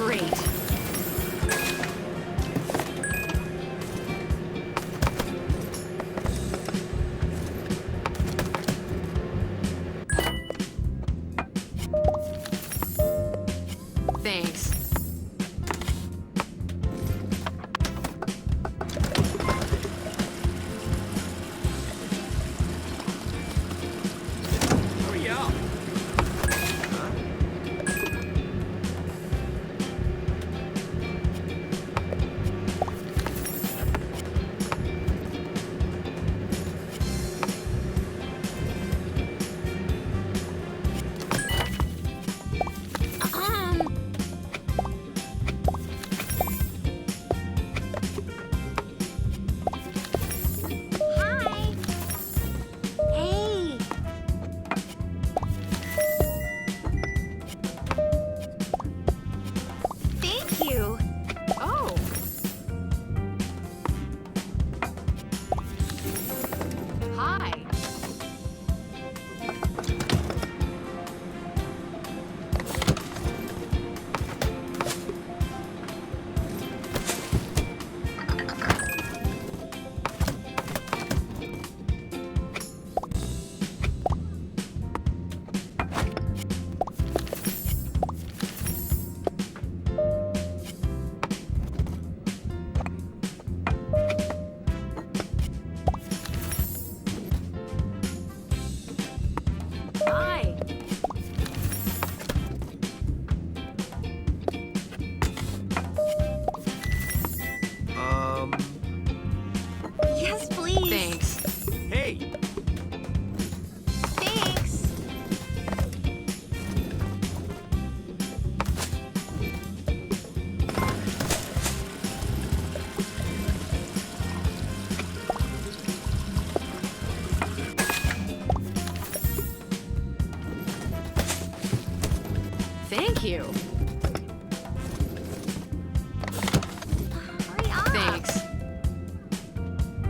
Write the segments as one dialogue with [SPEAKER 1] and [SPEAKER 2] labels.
[SPEAKER 1] Great. Thanks.
[SPEAKER 2] Hurry up.
[SPEAKER 3] Hi. Hey. Thank you.
[SPEAKER 1] Oh. Hi. Hi.
[SPEAKER 3] Yes, please.
[SPEAKER 1] Thanks.
[SPEAKER 2] Hey.
[SPEAKER 3] Thanks.
[SPEAKER 1] Thank you.
[SPEAKER 3] Hurry up.
[SPEAKER 1] Thanks.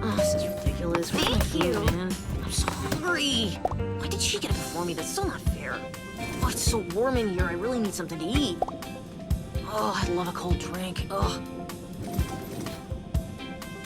[SPEAKER 4] Oh, this is ridiculous. Where's my
[SPEAKER 3] Thank
[SPEAKER 4] food,
[SPEAKER 3] you.
[SPEAKER 4] man? I'm so hungry. Why did she get it before me? That's so not fair. Oh, it's so warm in here. I really need something to eat. Oh, I'd love a cold drink. Ugh.